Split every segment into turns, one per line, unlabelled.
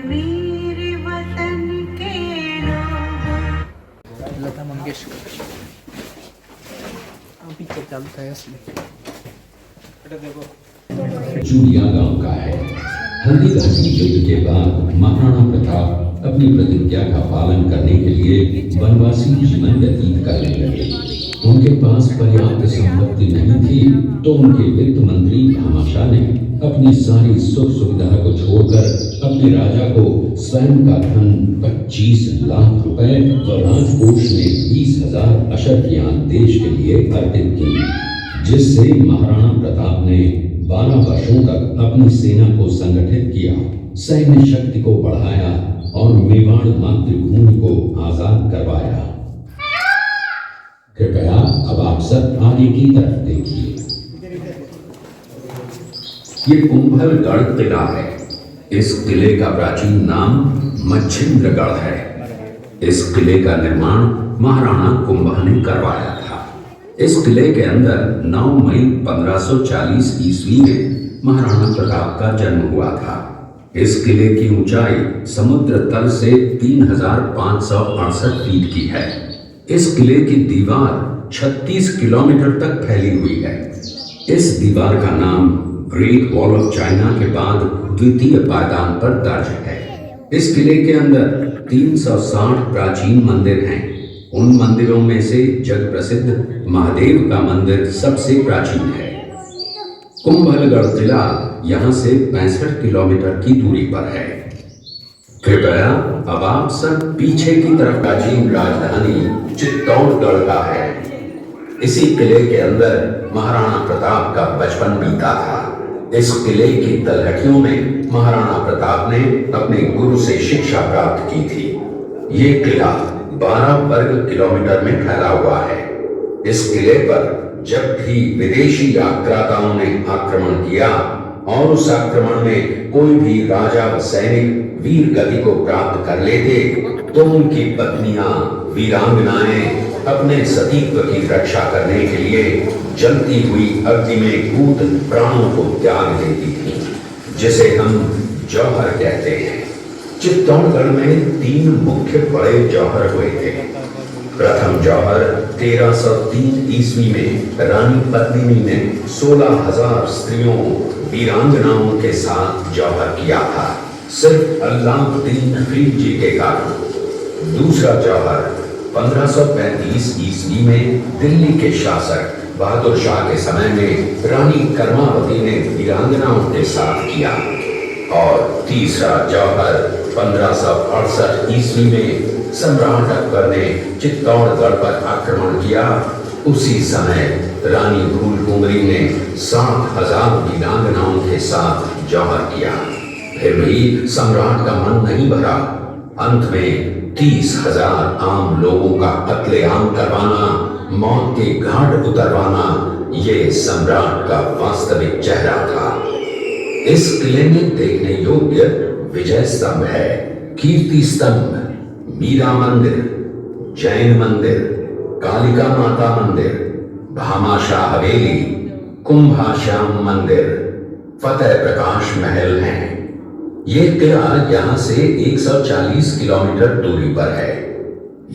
वीर वतन के लोगों।
लता मंगेशकर पिक्चर चलता है असली।
चूड़िया गांव का है। हल्दी घाटी युद्ध के बाद महाराणा प्रताप अपनी प्रतिज्ञा का पालन करने के लिए वनवासी जीवन व्यतीत करने लगे। उनके पास पर्याप्त संपत्ति नहीं थी तो उनके वित्त मंत्री भामाशाह ने अपनी सारी सुख सुविधा को छोड़कर अपने राजा को स्वयं का धन 25 लाख रुपए व राजकोष में 20,000 अशर्फियां देश के लिए अर्पित की, जिससे महाराणा प्रताप ने 12 वर्षों तक अपनी सेना को संगठित किया, सैन्य शक्ति को बढ़ाया और मेवाड़ मातृभूमि को आजाद करवाया। कृपया अब आप सब आगे की तरफ देखिए। ये कुंभलगढ़ किला है। इस किले का प्राचीन नाम मच्छिंद्रगढ़ है। इस किले का निर्माण महाराणा कुंभा ने करवाया था। इस किले के अंदर 9 मई 1540 ईस्वी में महाराणा प्रताप का जन्म हुआ था। इस किले की ऊंचाई समुद्र तल से 3568 फीट की है। इस किले की दीवार 36 किलोमीटर तक फैली हुई है। इस दीवार का नाम ग्रेट वॉल ऑफ चाइना के बाद द्वितीय पायदान पर दर्ज है। इस किले के अंदर 360 प्राचीन मंदिर हैं। उन मंदिरों में से जग प्रसिद्ध महादेव का मंदिर सबसे प्राचीन है। कुंभलगढ़ किला यहाँ से 65 किलोमीटर की दूरी पर है। कृपया अब आप सब पीछे की तरफ प्राचीन राजधानी चित्तौड़गढ़ का है। इसी किले के अंदर महाराणा प्रताप का बचपन बीता था। इस किले की तलहटियों में महाराणा प्रताप ने अपने गुरु से शिक्षा प्राप्त की थी। ये किला 12 वर्ग किलोमीटर में फैला हुआ है। इस किले पर जब भी विदेशी आक्रांताओं ने आक्रमण किया और उस आक्रमण में कोई भी राजा व सैनिक वीर गति को प्राप्त कर लेते तो उनकी पत्नियां वीरांगनाएं अपने सतीत्व की रक्षा करने के लिए जलती हुई अग्नि में कूद प्राणों को त्याग देती थी, जिसे हम जौहर कहते हैं। चित्तौड़गढ़ में 3 मुख्य बड़े जौहर हुए थे। प्रथम जौहर 1303 ईस्वी में रानी पद्मिनी ने 16,000 स्त्रियों वीरांगनाओं के साथ जौहर किया था, सिर्फ अल्लाउद्दीन खिलजी के कारण। दूसरा जौहर 1535 ईस्वी में दिल्ली के शासक बहादुर शाह के समय में रानी कर्मावती ने वीरांगनाओं के साथ किया। और तीसरा जौहर 1568 ईस्वी में सम्राट अकबर ने चित्तौड़गढ़ पर आक्रमण किया। उसी समय रानी फूलकुंवरी ने 60,000 वीरांगनाओं के साथ जौहर किया। फिर भी सम्राट का मन नहीं भरा। अंत में 30,000 आम लोगों का कत्लेआम करवाना, मौत के घाट उतरवाना, ये सम्राट का वास्तविक चेहरा था। इस किले में देखने योग्य विजय स्तंभ है, कीर्ति स्तंभ, मीरा मंदिर, जैन मंदिर, कालिका माता मंदिर, भामाशाह हवेली, कुंभाश्याम मंदिर, फतेह प्रकाश महल हैं। ये किला यहाँ से 140 किलोमीटर दूरी पर है।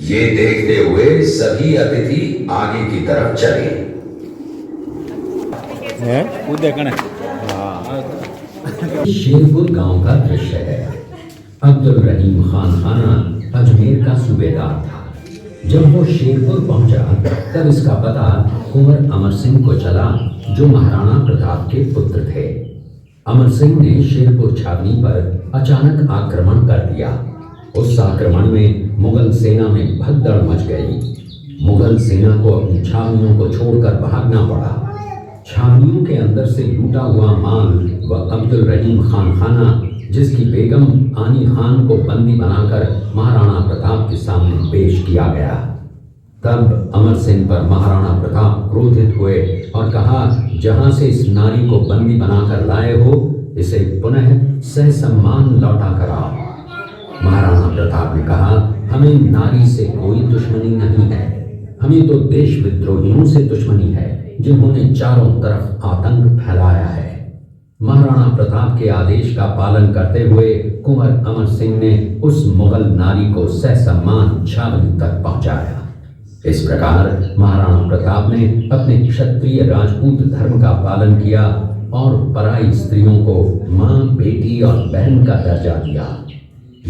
ये देखते हुए सभी अतिथि आगे की तरफ चले। शेरपुर गांव का दृश्य है। अब्दुल रहीम खान खाना अजमेर का सूबेदार था। जब वो शेरपुर पहुंचा तब इसका पता कुंवर अमर सिंह को चला, जो महाराणा प्रताप के पुत्र थे। अमर सिंह ने शेरपुर छावनी पर अचानक आक्रमण कर दिया। उस आक्रमण में मुगल सेना में भगदड़ मच गई। मुगल सेना को अपनी छावनियों को छोड़कर भागना पड़ा। छावनियों के अंदर से लूटा हुआ माल व अब्दुल रहीम खान खाना, जिसकी बेगम आनी खान को बंदी बनाकर महाराणा प्रताप के सामने पेश किया गया। तब अमर सिंह पर महाराणा प्रताप क्रोधित हुए और कहा, जहां से इस नारी को बंदी बनाकर लाए हो, इसे पुनः ससम्मान लौटा कर आओ। महाराणा प्रताप ने कहा, हमें नारी से कोई दुश्मनी नहीं है, हमें तो देश विद्रोहियों से दुश्मनी है, जिन्होंने चारों तरफ आतंक फैलाया है। महाराणा प्रताप के आदेश का पालन करते हुए कुंवर अमर सिंह ने उस मुगल नारी को ससम्मान छावनी तक पहुंचाया। इस प्रकार महाराणा प्रताप ने अपने क्षत्रिय राजपूत धर्म का पालन किया और पराई स्त्रियों को मां, बेटी और बहन का दर्जा दिया।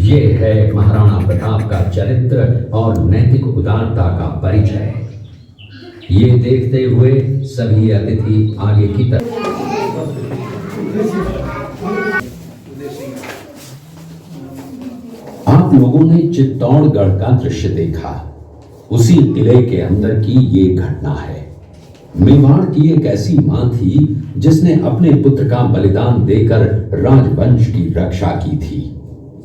ये है महाराणा प्रताप का चरित्र और नैतिक उदारता का परिचय। ये देखते हुए सभी अतिथि आगे की तरफ। आप लोगों ने चित्तौड़गढ़ का दृश्य देखा। उसी किले के अंदर की ये घटना है। मेवाड़ की एक ऐसी मां थी जिसने अपने पुत्र का बलिदान देकर राजवंश की रक्षा की थी।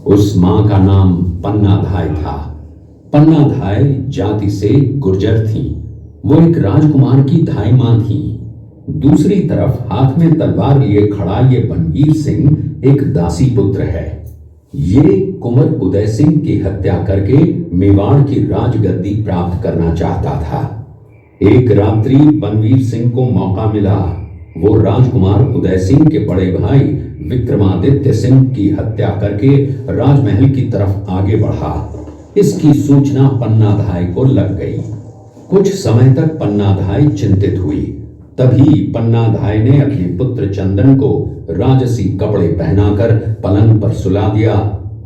उस मां का नाम पन्नाधाय था। पन्नाधाय जाति से गुर्जर थी। वो एक राजकुमार की धाई मां थी। दूसरी तरफ हाथ में तलवार लिए खड़ा ये बनवीर सिंह एक दासी पुत्र है। ये कुंवर उदय सिंह की हत्या करके मेवाड़ की राजगद्दी प्राप्त करना चाहता था। एक रात्रि बनवीर सिंह को मौका मिला। वो राजकुमार उदय सिंह के बड़े भाई विक्रमादित्य सिंह की हत्या करके राजमहल की तरफ आगे बढ़ा। इसकी सूचना पन्नाधाय को लग गई। कुछ समय तक पन्नाधाय चिंतित हुई। तभी पन्नाधाय ने अपने पुत्र चंदन को राजसी कपड़े पहनाकर पलंग पर सुला दिया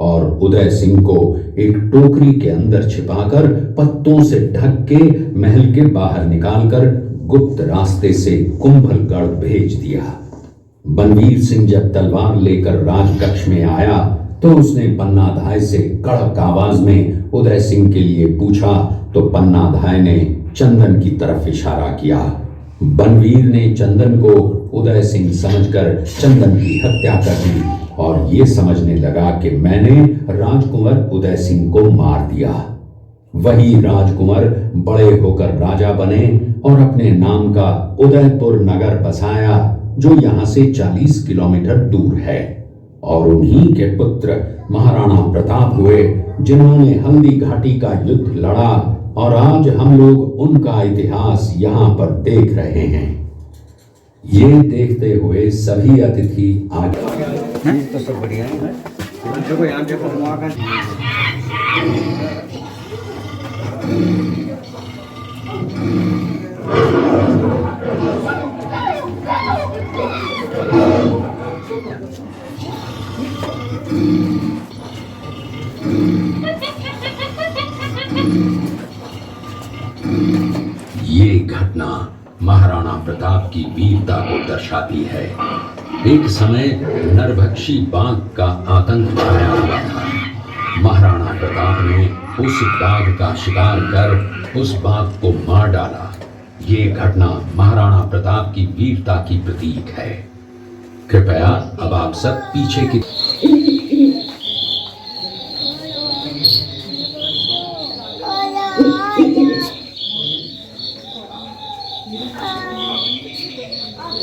और उदय सिंह को एक टोकरी के अंदर छिपाकर पत्तों से ढक के महल के बाहर निकालकर गुप्त रास्ते से कुंभलगढ़ भेज दिया। बनवीर सिंह जब तलवार लेकर राजकक्ष में आया तो उसने पन्नाधाय से कड़क आवाज में उदय सिंह के लिए पूछा तो पन्नाधाय ने चंदन की तरफ इशारा किया। बनवीर ने चंदन को उदय सिंह समझकर चंदन की हत्या कर दी और ये समझने लगा कि मैंने राजकुंवर उदय सिंह को मार दिया। वही राजकुंवर बड़े होकर राजा बने और अपने नाम का उदयपुर नगर बसाया जो यहाँ से 40 किलोमीटर दूर है। और उन्हीं के पुत्र महाराणा प्रताप हुए जिन्होंने हल्दी घाटी का युद्ध लड़ा और आज हम लोग उनका इतिहास यहाँ पर देख रहे हैं। ये देखते हुए सभी अतिथि आगे।
तो सब बढ़िया है। देखो यहाँ देखो वहाँ का
ये घटना महाराणा प्रताप की वीरता को दर्शाती है। एक समय नरभक्षी बाघ का आतंक छाया हुआ था। महाराणा प्रताप ने उस बाघ का शिकार कर उस बाघ को मार डाला। ये घटना महाराणा प्रताप की वीरता की प्रतीक है। कृपया अब आप सब पीछे की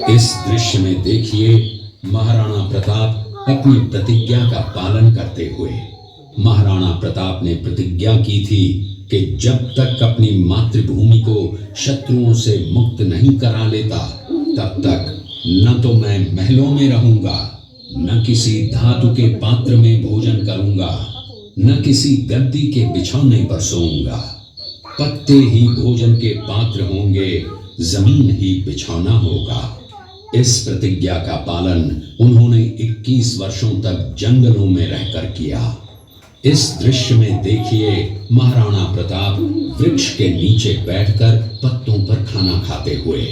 इस दृश्य में देखिए महाराणा प्रताप अपनी प्रतिज्ञा का पालन करते हुए। महाराणा प्रताप ने प्रतिज्ञा की थी कि जब तक अपनी मातृभूमि को शत्रुओं से मुक्त नहीं करा लेता तब तक न तो मैं महलों में रहूंगा, न किसी धातु के पात्र में भोजन करूंगा, न किसी गद्दी के बिछौने पर सोऊंगा। पत्ते ही भोजन के पात्र होंगे, जमीन ही बिछौना होगा। इस प्रतिज्ञा का पालन उन्होंने 21 वर्षों तक जंगलों में रहकर किया। इस दृश्य में देखिए महाराणा प्रताप वृक्ष के नीचे बैठकर पत्तों पर खाना खाते हुए।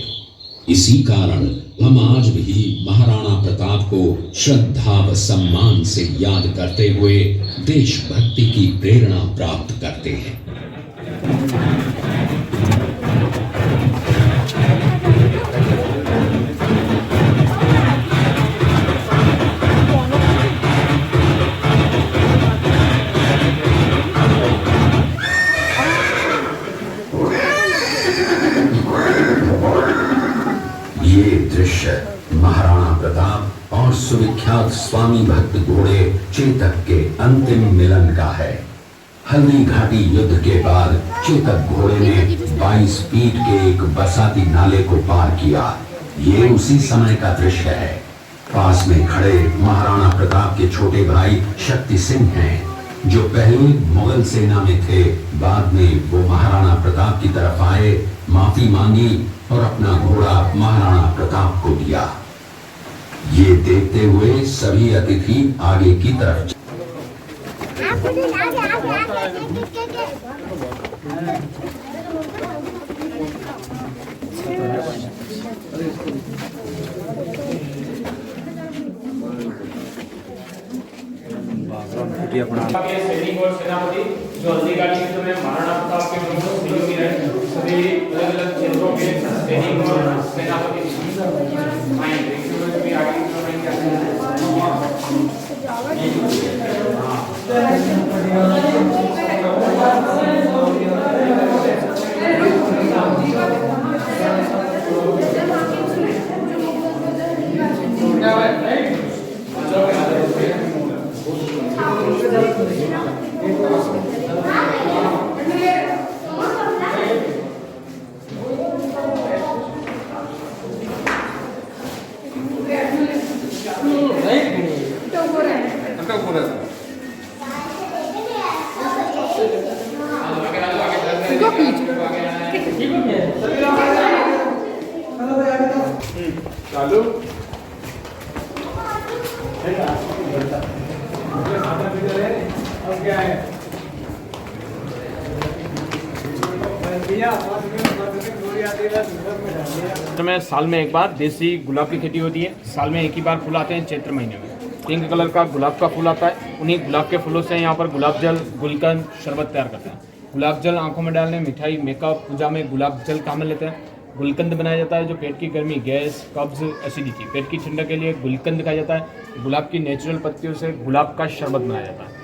इसी कारण हम आज भी महाराणा प्रताप को श्रद्धा व सम्मान से याद करते हुए देशभक्ति की प्रेरणा प्राप्त करते हैं। ये दृश्य महाराणा प्रताप और सुविख्यात स्वामी भक्त घोड़े चेतक के अंतिम मिलन का है। हल्दी घाटी युद्ध के बाद चेतक घोड़े ने 22 फीट के एक बरसाती नाले को पार किया। ये उसी समय का दृश्य है। पास में खड़े महाराणा प्रताप के छोटे भाई शक्ति सिंह हैं, जो पहले मुगल सेना में थे। बाद में वो महाराणा प्रताप की तरफ आए, माफी मांगी और अपना घोड़ा महाराणा प्रताप को दिया। ये देखते हुए सभी अतिथि आगे की तरफ
के सैनिक और सेनापति जो अधिकारी क्षेत्र में महाराणा प्रताप के विरुद्ध सहयोगी रहे, सभी अलग-अलग क्षेत्रों के सैनिक और सेनापति भी आगे चालू में साल में एक बार देसी गुलाब की खेती होती है। साल में एक ही बार फूल आते हैं चैत्र महीने में। पिंक कलर का गुलाब का फूल आता है। उन्हीं गुलाब के फूलों से यहाँ पर गुलाब जल, गुलकंद, शरबत तैयार करते हैं। गुलाब जल आंखों में डालने, मिठाई, मेकअप, पूजा में गुलाब जल काम में लेते हैं। गुलकंद बनाया जाता है जो पेट की गर्मी, गैस, कब्ज, एसिडिटी, पेट की ठंडक के लिए गुलकंद खाया जाता है। गुलाब की नेचुरल पत्तियों से गुलाब का शरबत बनाया जाता है।